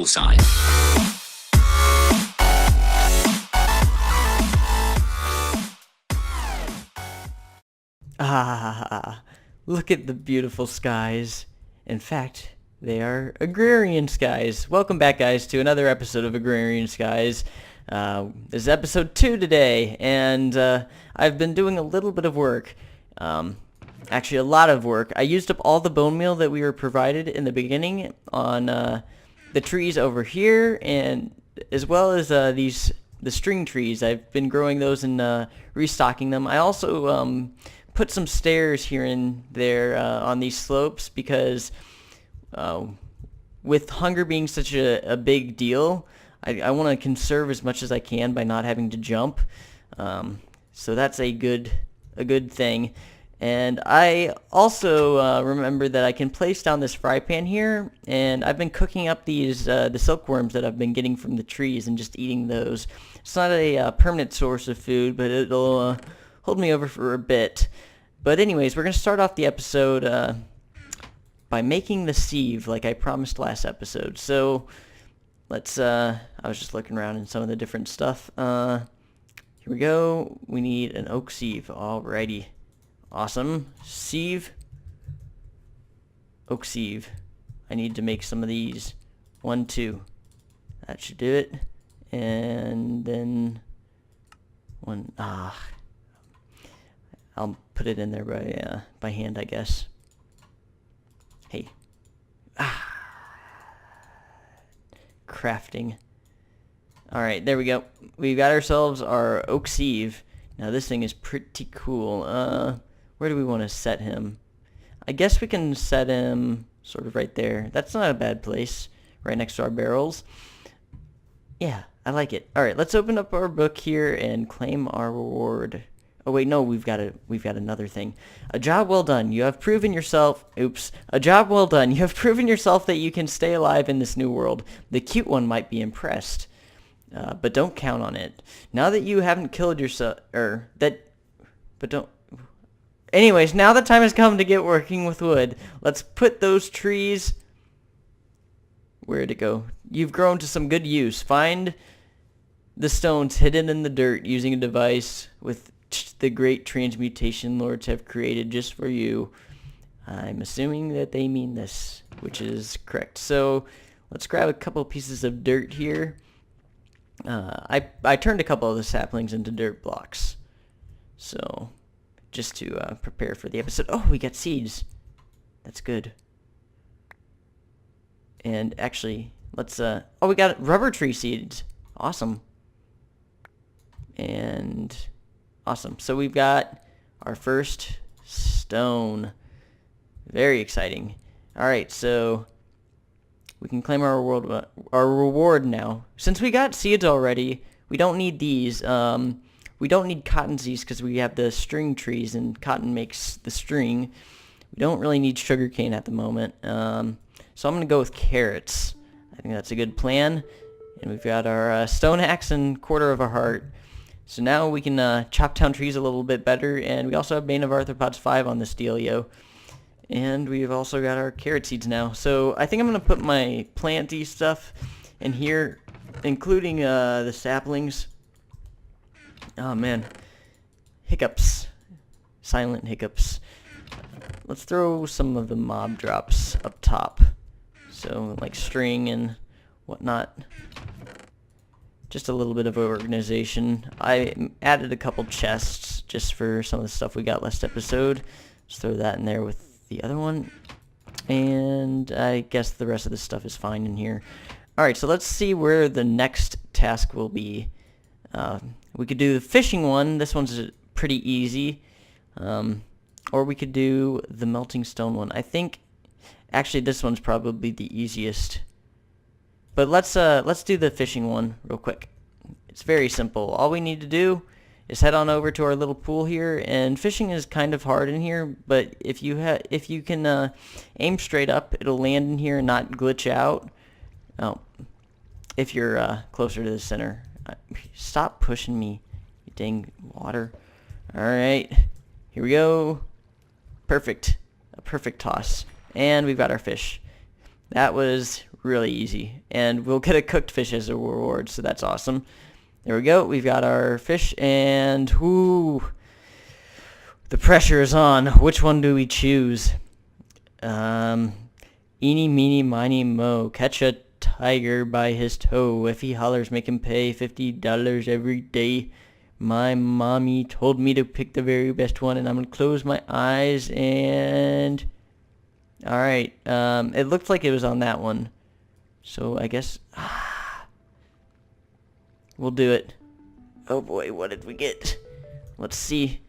sign. Ah, look at the beautiful skies. In fact, they are Agrarian skies. Welcome back, guys, to another episode of Agrarian Skies. This is episode 2 today, and I've been doing a little bit of work. Actually, a lot of work. I used up all the bone meal that we were provided in the beginning on the trees over here, and as well as the string trees. I've been growing those and restocking them. I also put some stairs here and there on these slopes because with hunger being such a big deal, I want to conserve as much as I can by not having to jump. So that's a good thing. And I also remember that I can place down this fry pan here, and I've been cooking up these the silkworms that I've been getting from the trees and just eating those. It's not a permanent source of food, but it'll hold me over for a bit. But anyways, we're going to start off the episode by making the sieve like I promised last episode. So let's, I was just looking around in some of the different stuff. Here we go. We need an oak sieve. Alrighty. Awesome. Sieve. Oak sieve. I need to make some of these. 1, 2. That should do it. And then one. I'll put it in there by hand, I guess. Hey. Crafting. Alright, there we go. We've got ourselves our oak sieve. Now this thing is pretty cool. Where do we want to set him? I guess we can set him sort of right there. That's not a bad place. Right next to our barrels. Yeah, I like it. Alright, let's open up our book here and claim our reward. Oh wait, no, we've got another thing. A job well done. You have proven yourself... Oops. A job well done. You have proven yourself that you can stay alive in this new world. The cute one might be impressed. But don't count on it. Now that you haven't killed yourself... But don't... Anyways, now the time has come to get working with wood. Let's put those trees... Where'd it go? You've grown to some good use. Find the stones hidden in the dirt using a device with the great transmutation lords have created just for you. I'm assuming that they mean this, which is correct. So let's grab a couple pieces of dirt here. I turned a couple of the saplings into dirt blocks. So just to prepare for the episode. Oh, we got seeds. That's good. And actually, let's oh, we got rubber tree seeds. Awesome. And awesome. So we've got our first stone. Very exciting. All right, so we can claim our reward now. Since we got seeds already, we don't need these. We don't need cotton seeds because we have the string trees and cotton makes the string. We don't really need sugarcane at the moment. So I'm going to go with carrots. I think that's a good plan. And we've got our stone axe and quarter of a heart. So now we can chop down trees a little bit better. And we also have Bane of Arthropods 5 on this dealio. And we've also got our carrot seeds now. So I think I'm going to put my planty stuff in here, including the saplings. Oh man. Hiccups. Silent hiccups. Let's throw some of the mob drops up top. So like string and whatnot. Just a little bit of organization. I added a couple chests just for some of the stuff we got last episode. Just throw that in there with the other one. And I guess the rest of the stuff is fine in here. Alright, so let's see where the next task will be. We could do the fishing one. This one's pretty easy. Or we could do the melting stone one. I think, actually, this one's probably the easiest. But let's do the fishing one real quick. It's very simple. All we need to do is head on over to our little pool here, and fishing is kind of hard in here. But if you can aim straight up, it'll land in here and not glitch out. Oh, if you're closer to the center. Stop pushing me, you dang water. All right, here we go. Perfect. A perfect toss. And we've got our fish. That was really easy. And we'll get a cooked fish as a reward, so that's awesome. There we go. We've got our fish, and whoo, the pressure is on. Which one do we choose? Eeny, meeny, miny, mo. Catch a tiger by his toe. If he hollers, make him pay $50 every day. My mommy told me to pick the very best one, and I'm going to close my eyes, and... Alright, it looked like it was on that one. So, I guess... we'll do it. Oh boy, what did we get? Let's see.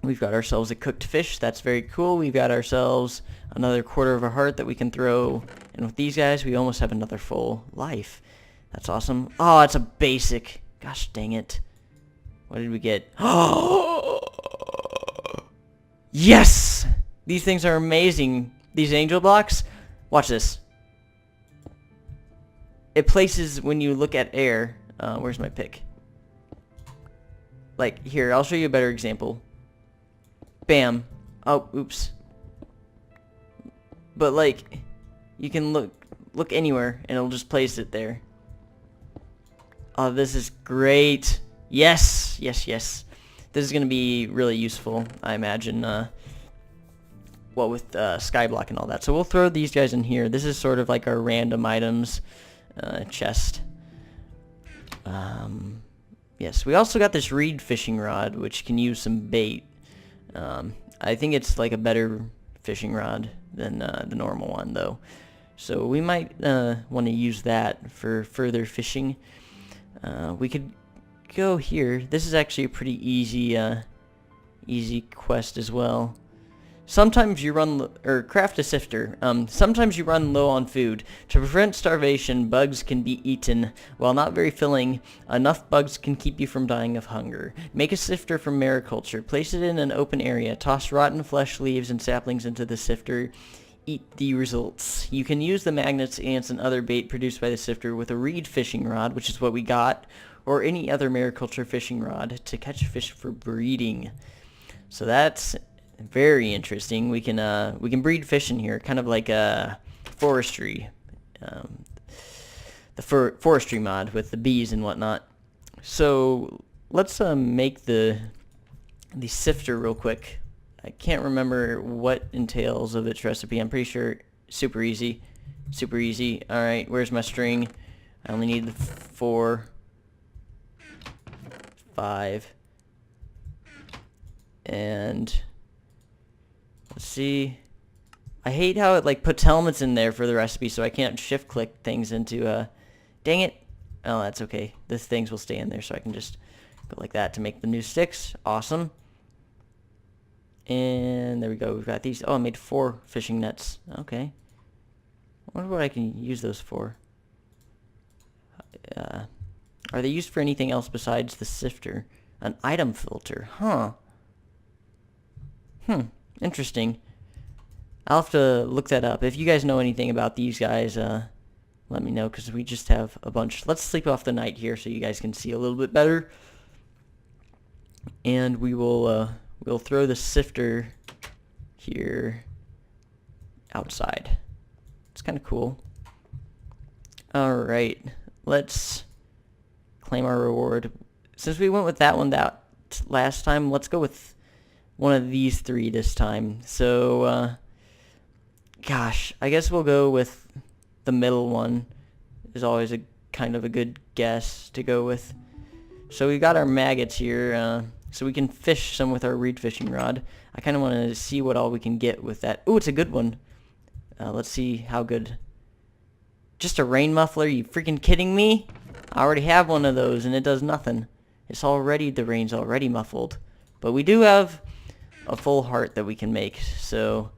We've got ourselves a cooked fish. That's very cool. We've got ourselves another quarter of a heart that we can throw. And with these guys, we almost have another full life. That's awesome. Oh, it's a basic. Gosh dang it. What did we get? Yes! These things are amazing. These angel blocks. Watch this. It places when you look at air. Where's my pick? Like, here, I'll show you a better example. Bam. Oh, oops. But, like, you can look anywhere, and it'll just place it there. Oh, this is great. Yes, yes, yes. This is going to be really useful, I imagine, well, with Skyblock and all that. So we'll throw these guys in here. This is sort of like our random items chest. Yes, we also got this reed fishing rod, which can use some bait. I think it's like a better fishing rod than the normal one, though. So we might want to use that for further fishing. We could go here. This is actually a pretty easy quest as well. Sometimes you run, or craft a sifter. Sometimes you run low on food. To prevent starvation, bugs can be eaten. While not very filling, enough bugs can keep you from dying of hunger. Make a sifter from mariculture. Place it in an open area. Toss rotten flesh, leaves, and saplings into the sifter. Eat the results. You can use the magnets, ants, and other bait produced by the sifter with a reed fishing rod, which is what we got, or any other mariculture fishing rod to catch fish for breeding. So that's very interesting. We can breed fish in here, kind of like a forestry, the forestry mod with the bees and whatnot. So let's make the sifter real quick. I can't remember what entails of its recipe. I'm pretty sure super easy, super easy. All right, where's my string? I only need 4, 5, and let's see. I hate how it like puts helmets in there for the recipe, so I can't shift click things into dang it. Oh, that's okay. The things will stay in there, so I can just go like that to make the new sticks. Awesome. And there we go. We've got these. Oh, I made 4 fishing nets. Okay. I wonder what I can use those for. Are they used for anything else besides the sifter? An item filter. Huh. Interesting. I'll have to look that up. If you guys know anything about these guys, let me know, because we just have a bunch. Let's sleep off the night here so you guys can see a little bit better. And we will we'll throw the sifter here outside. It's kind of cool. Alright, let's claim our reward. Since we went with that one last time, let's go with one of these 3 this time. So, gosh, I guess we'll go with the middle one. Is always a kind of a good guess to go with. So we got our maggots here, so we can fish some with our reed fishing rod. I kind of want to see what all we can get with that. Ooh, it's a good one. Let's see how good. Just a rain muffler? You freaking kidding me? I already have one of those and it does nothing. It's already, the rain's already muffled. But we do have a full heart that we can make, so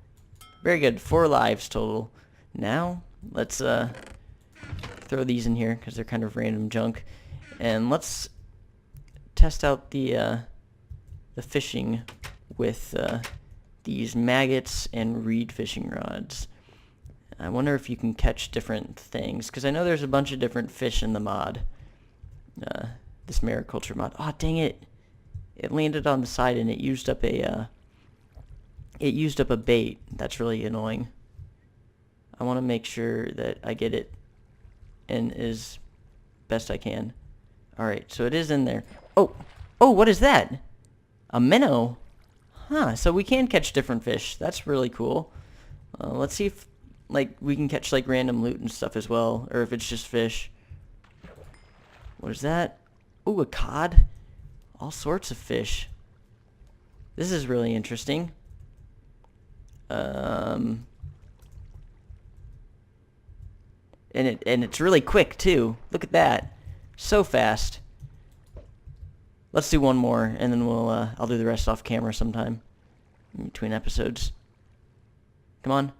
very good. 4 lives total. Now let's throw these in here because they're kind of random junk, and let's test out the fishing with these maggots and reed fishing rods. I wonder if you can catch different things, because I know there's a bunch of different fish in the mod, this mariculture mod. Oh, dang it! It landed on the side and it used up a bait. That's really annoying. I want to make sure that I get it in as best I can. Alright, so it is in there. Oh! Oh, what is that? A minnow? Huh, so we can catch different fish. That's really cool. Let's see if, like, we can catch, like, random loot and stuff as well, or if it's just fish. What is that? Ooh, a cod? All sorts of fish. This is really interesting. And it's really quick too. Look at that. So fast. Let's do one more, and then I'll do the rest off camera sometime in between episodes. Come on.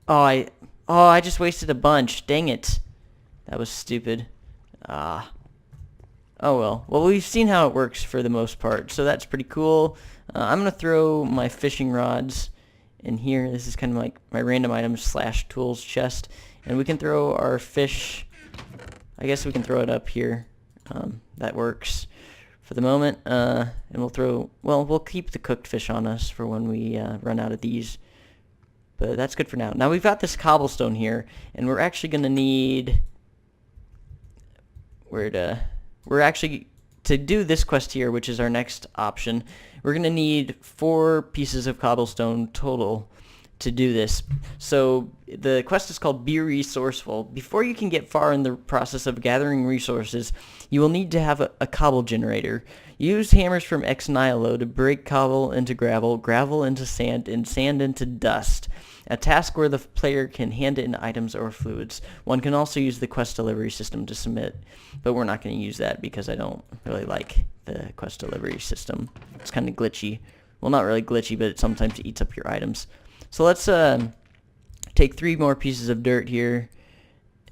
Oh, I just wasted a bunch. Dang it. That was stupid. Ah. Oh well. Well, we've seen how it works for the most part, so that's pretty cool. I'm gonna throw my fishing rods in here. This is kind of like my random items / tools chest, and we can throw our fish. I guess we can throw it up here. That works for the moment. And we'll keep the cooked fish on us for when we run out of these. But that's good for now. Now we've got this cobblestone here, and we're actually gonna need to do this quest here, which is our next option. We're gonna need 4 pieces of cobblestone total to do this. So the quest is called Be Resourceful. Before you can get far in the process of gathering resources, you will need to have a cobble generator. Use hammers from Nihilo to break cobble into gravel, gravel into sand, and sand into dust. A task where the player can hand in items or fluids. One can also use the quest delivery system to submit, but we're not going to use that because I don't really like the quest delivery system. It's kind of glitchy. Well, not really glitchy, but it sometimes eats up your items. So let's take 3 more pieces of dirt here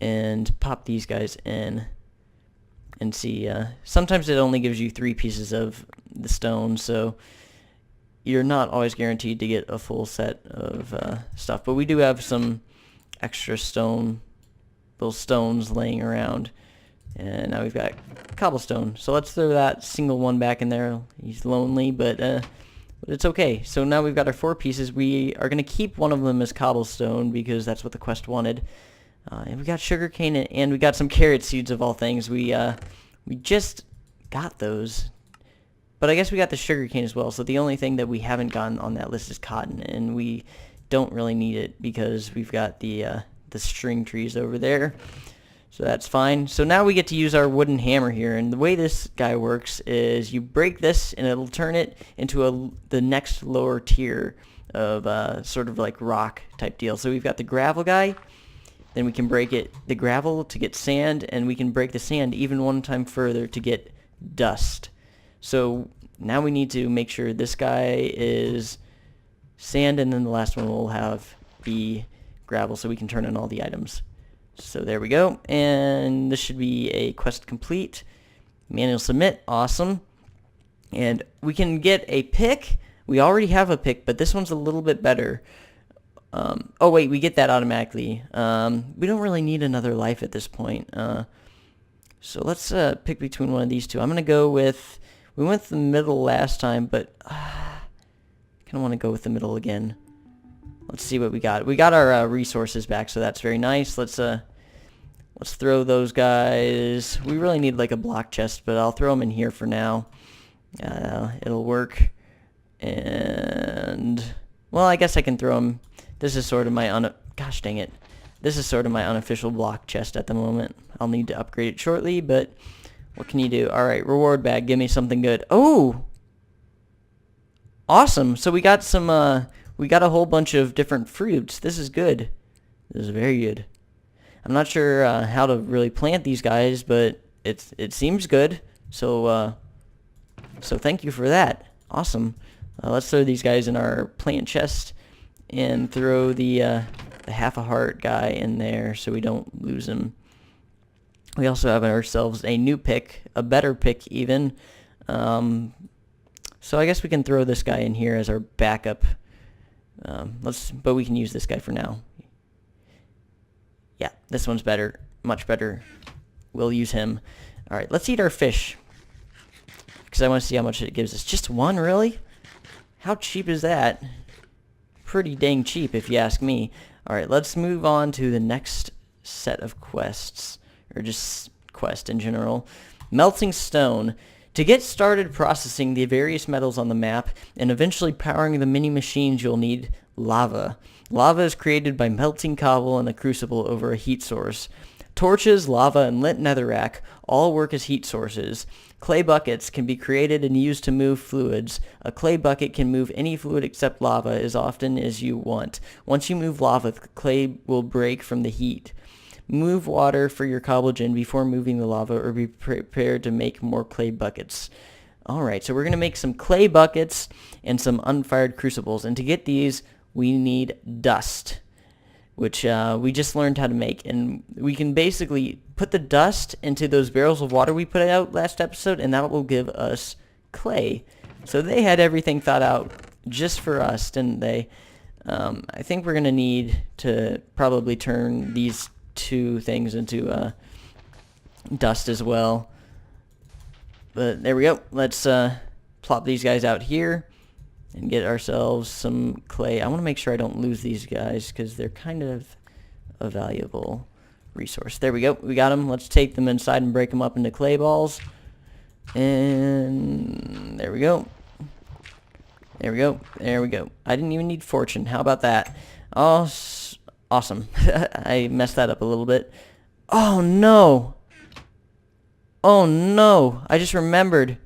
and pop these guys in and see. Sometimes it only gives you 3 pieces of the stone, so you're not always guaranteed to get a full set of stuff. But we do have some extra little stones laying around. And now we've got cobblestone. So let's throw that single one back in there. He's lonely, but it's okay. So now we've got our 4 pieces. We are going to keep one of them as cobblestone because that's what the quest wanted. And we got sugarcane and we got some carrot seeds of all things. We just got those. But I guess we got the sugarcane as well. So the only thing that we haven't gotten on that list is cotton, and we don't really need it because we've got the string trees over there. So that's fine. So now we get to use our wooden hammer here, and the way this guy works is you break this and it'll turn it into the next lower tier of sort of like rock type deal. So we've got the gravel guy, then we can break the gravel to get sand, and we can break the sand even one time further to get dust. So now we need to make sure this guy is sand, and then the last one will be gravel so we can turn in all the items. So there we go, and this should be a quest complete. Manual submit, awesome. And we can get a pick. We already have a pick, but this one's a little bit better. Oh wait, we get that automatically. We don't really need another life at this point. So let's pick between one of these two. I'm going to go with... We went with the middle last time, but I kind of want to go with the middle again. Let's see what we got. We got our resources back, so that's very nice. Let's throw those guys. We really need like a block chest, but I'll throw them in here for now. It'll work. And well, I guess I can throw them. This is sort of my gosh dang it. This is sort of my unofficial block chest at the moment. I'll need to upgrade it shortly, but what can you do? All right, reward bag. Give me something good. Oh, awesome! So we got some. We got a whole bunch of different fruits. This is good. This is very good. I'm not sure how to really plant these guys, but it seems good. So thank you for that. Awesome. Let's throw these guys in our plant chest and throw the half a heart guy in there so we don't lose him. We also have ourselves a new pick, a better pick even. So I guess we can throw this guy in here as our backup. But we can use this guy for now. Yeah, this one's better, much better. We'll use him. All right, let's eat our fish because I want to see how much it gives us. Just one, really? How cheap is that? Pretty dang cheap, if you ask me. Alright, let's move on to the next set of quests, or just quest in general. Melting stone. To get started processing the various metals on the map and eventually powering the many machines, you'll need lava. Lava is created by melting cobble in a crucible over a heat source. Torches, lava, and lit netherrack all work as heat sources. Clay buckets can be created and used to move fluids. A clay bucket can move any fluid except lava as often as you want. Once you move lava, the clay will break from the heat. Move water for your cobble gen before moving the lava, or be prepared to make more clay buckets. Alright, so we're going to make some clay buckets and some unfired crucibles. And to get these, we need dust, which we just learned how to make. And we can basically put the dust into those barrels of water we put out last episode, and that will give us clay. So they had everything thought out just for us, didn't they? I think we're going to need to probably turn these two things into dust as well. But there we go. Let's plop these guys out here and get ourselves some clay. I want to make sure I don't lose these guys because they're kind of a valuable resource. There we go. We got them. Let's take them inside and break them up into clay balls. And there we go. There we go. There we go. I didn't even need fortune. How about that? Oh, awesome. I messed that up a little bit. Oh, no. Oh, no. I just remembered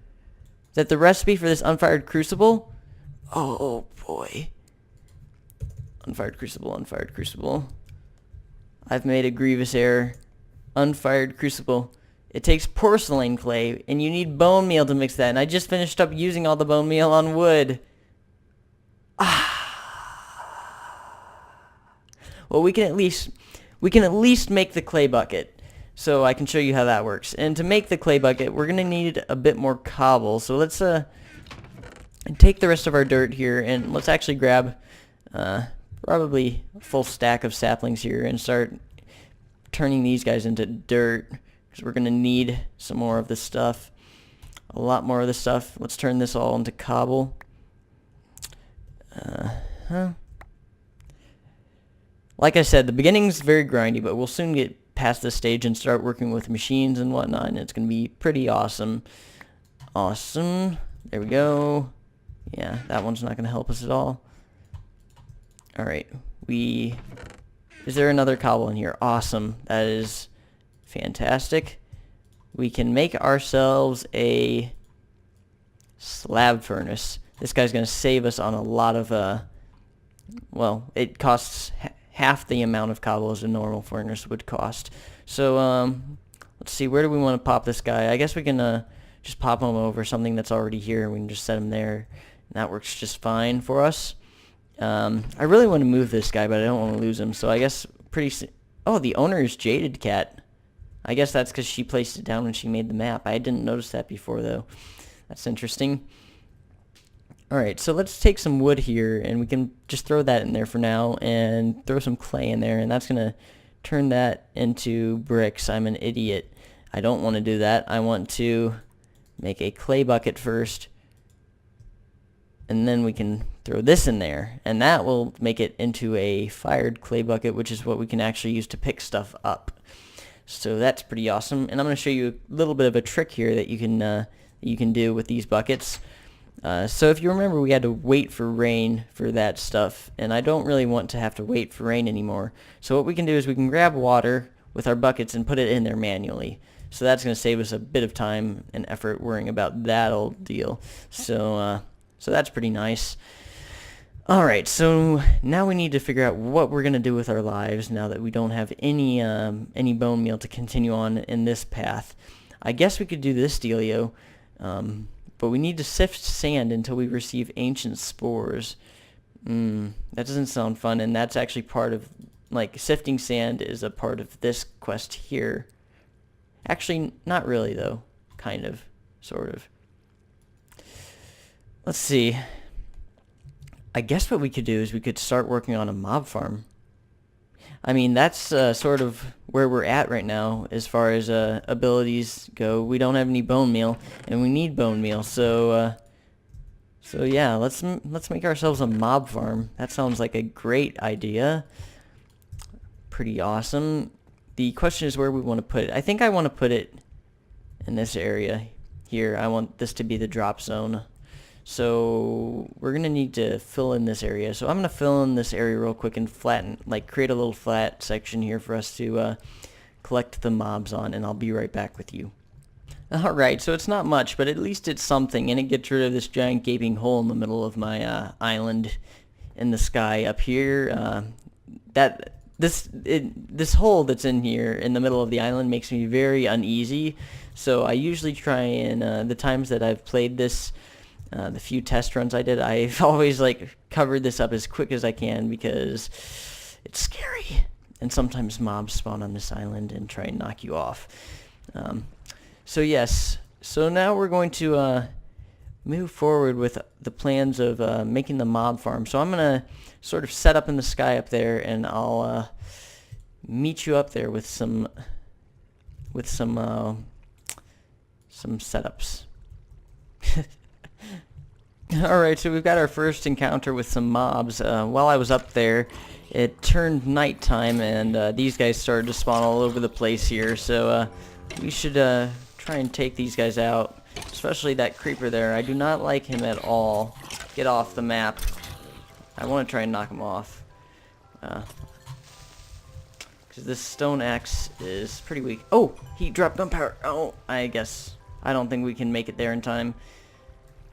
that the recipe for this unfired crucible... Oh, boy. Unfired crucible, unfired crucible. I've made a grievous error. Unfired crucible. It takes porcelain clay, and you need bone meal to mix that. And I just finished up using all the bone meal on wood. Well, we can at least make the clay bucket. So I can show you how that works. And to make the clay bucket, we're gonna need a bit more cobble. So let's take the rest of our dirt here, and let's actually grab probably a full stack of saplings here and start turning these guys into dirt, because we're gonna need some more of this stuff. A lot more of this stuff. Let's turn this all into cobble. Like I said, the beginning's very grindy, but we'll soon get past this stage and start working with machines and whatnot, and it's going to be pretty awesome. Awesome. There we go. Yeah, that one's not going to help us at all. Alright, is there another cobble in here? Awesome. That is fantastic. We can make ourselves a slab furnace. This guy's going to save us on a lot of, well, it costs half the amount of cobble as a normal furnace would cost. So, let's see, where do we want to pop this guy? I guess we can just pop him over something that's already here, and we can just set him there, and that works just fine for us. I really want to move this guy, but I don't want to lose him, so I guess oh, the owner is Jaded Cat. I guess that's because she placed it down when she made the map. I didn't notice that before, though. That's interesting. Alright, so let's take some wood here, and we can just throw that in there for now, and throw some clay in there, and that's going to turn that into bricks. I'm an idiot. I don't want to do that. I want to make a clay bucket first, and then we can throw this in there, and that will make it into a fired clay bucket, which is what we can actually use to pick stuff up. So that's pretty awesome, and I'm going to show you a little bit of a trick here that you can do with these buckets. So if you remember, we had to wait for rain for that stuff, and I don't really want to have to wait for rain anymore. So what we can do is we can grab water with our buckets and put it in there manually. So that's going to save us a bit of time and effort worrying about that old deal. So that's pretty nice. Alright, so now we need to figure out what we're going to do with our lives now that we don't have any bone meal to continue on in this path. I guess we could do this dealio. But we need to sift sand until we receive ancient spores. That doesn't sound fun, and that's actually part of, like, sifting sand is a part of this quest here. Actually, not really, though. Kind of. Sort of. Let's see. I guess what we could do is we could start working on a mob farm. I mean, that's sort of where we're at right now as far as abilities go. We don't have any bone meal, and we need bone meal. So yeah, let's make ourselves a mob farm. That sounds like a great idea. pretty awesome. The question is where we want to put it. I think I want to put it in this area here. I want this to be the drop zone. So we're going to need to fill in this area. So I'm going to fill in this area real quick and flatten, like create a little flat section here for us to collect the mobs on, and I'll be right back with you. Alright, so it's not much, but at least it's something, and it gets rid of this giant gaping hole in the middle of my island in the sky up here. This hole that's in here in the middle of the island makes me very uneasy, so I usually try and, the times that I've played this, the few test runs I did, I've always like covered this up as quick as I can because it's scary, and sometimes mobs spawn on this island and try and knock you off. So yes, so now we're going to move forward with the plans of making the mob farm. So I'm going to sort of set up in the sky up there, and I'll meet you up there with some setups. Alright, so we've got our first encounter with some mobs. While I was up there, it turned nighttime, and these guys started to spawn all over the place here, so we should try and take these guys out, especially that creeper there. I do not like him at all. Get off the map. I want to try and knock him off. Because this stone axe is pretty weak. Oh, he dropped gunpowder. Oh, I guess. I don't think we can make it there in time.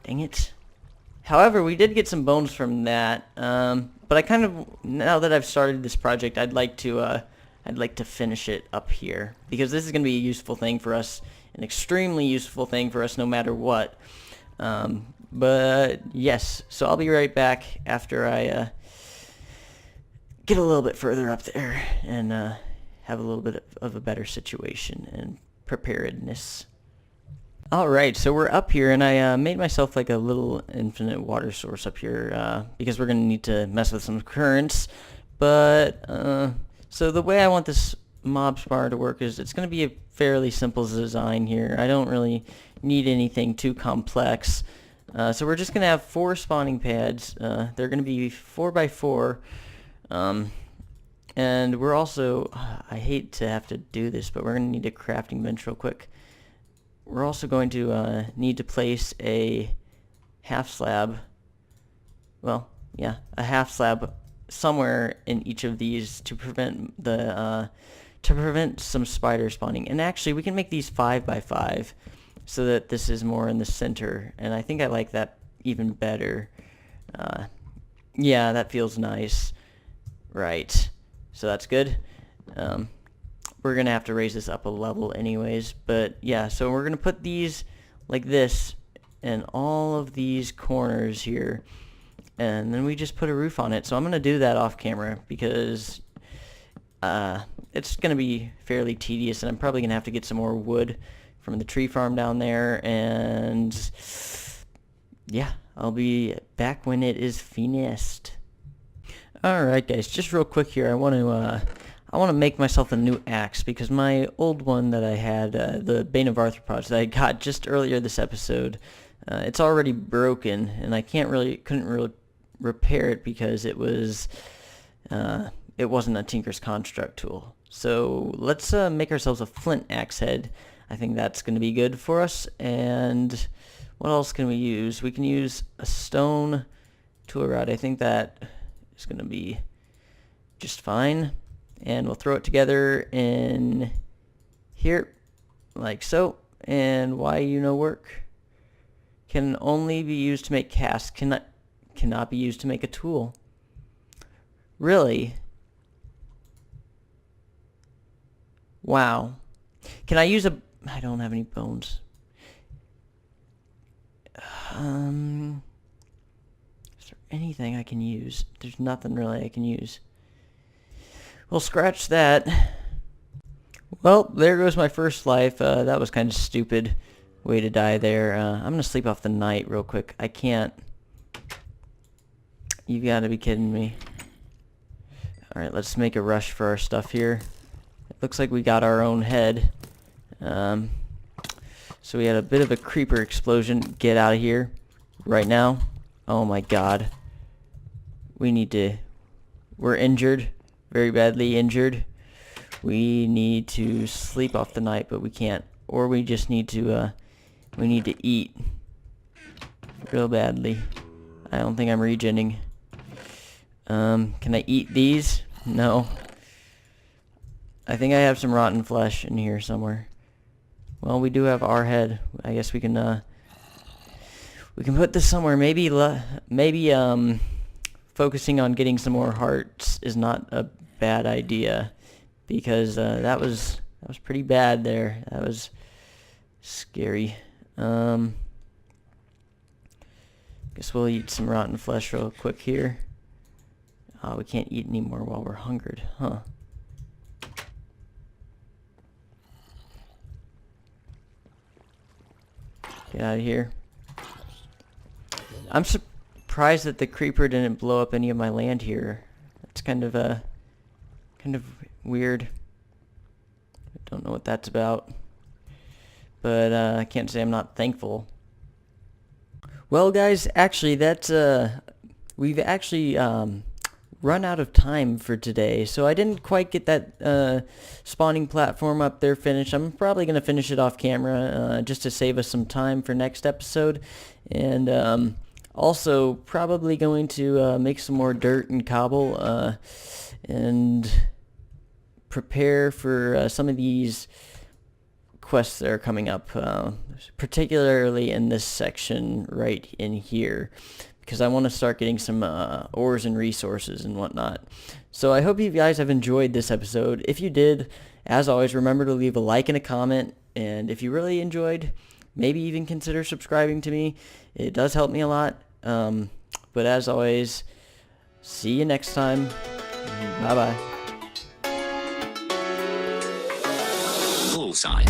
Dang it. However, we did get some bones from that. But I kind of, now that I've started this project, I'd like to finish it up here, because this is going to be a useful thing for us, an extremely useful thing for us no matter what. But yes, so I'll be right back after I get a little bit further up there and have a little bit of a better situation and preparedness. Alright, so we're up here, and I made myself like a little infinite water source up here because we're going to need to mess with some currents. But so the way I want this mob spawner to work is it's going to be a fairly simple design here. I don't really need anything too complex. So we're just going to have 4 spawning pads. They're going to be 4x4. And we're also, I hate to have to do this, but we're going to need a crafting bench real quick. We're also going to need to place a half slab. Well, yeah, a half slab somewhere in each of these to prevent the some spider spawning. And actually, we can make these 5x5 so that this is more in the center. And I think I like that even better. Yeah, that feels nice. Right. So that's good. We're going to have to raise this up a level anyways. But yeah, so we're going to put these like this in all of these corners here. And then we just put a roof on it. So I'm going to do that off camera because it's going to be fairly tedious, and I'm probably going to have to get some more wood from the tree farm down there. And yeah, I'll be back when it is finished. Alright guys, just real quick here, I want to make myself a new axe, because my old one that I had, the Bane of Arthropods that I got just earlier this episode, it's already broken, and I couldn't really repair it because it wasn't a Tinker's Construct tool. So let's make ourselves a flint axe head. I think that's going to be good for us. And what else can we use? We can use a stone tool rod. I think that is going to be just fine. And we'll throw it together in here, like so. And why work? Can only be used to make casts. Cannot be used to make a tool. Really? Wow. Can I use a... I don't have any bones. Is there anything I can use? There's nothing really I can use. Well, scratch that. Well, there goes my first life. That was kind of stupid way to die there. I'm going to sleep off the night real quick. I can't. You gotta be kidding me. Alright, let's make a rush for our stuff here. It looks like we got our own head. So we had a bit of a creeper explosion. Get out of here right now. Oh my god. We're injured. Very badly injured. We need to sleep off the night, but we can't. Or we just need to, we need to eat real badly. I don't think I'm regenning. Can I eat these? No. I think I have some rotten flesh in here somewhere. Well, we do have our head. I guess we can put this somewhere. Maybe focusing on getting some more hearts is not a bad idea, because that was pretty bad there. That was scary. Guess we'll eat some rotten flesh real quick here. Oh, we can't eat anymore while we're hungered, huh? Get out of here. I'm surprised that the creeper didn't blow up any of my land here. That's kind of weird. I don't know what that's about. But I can't say I'm not thankful. Well, guys, actually, that's we've actually run out of time for today, so I didn't quite get that spawning platform up there finished. I'm probably going to finish it off camera just to save us some time for next episode, and also probably going to make some more dirt and cobble and prepare for some of these quests that are coming up, particularly in this section right in here, because I want to start getting some ores and resources and whatnot. So I hope you guys have enjoyed this episode. If you did, as always, remember to leave a like and a comment, and if you really enjoyed, maybe even consider subscribing to me. It does help me a lot. But as always, see you next time. Bye-bye. Bullseye.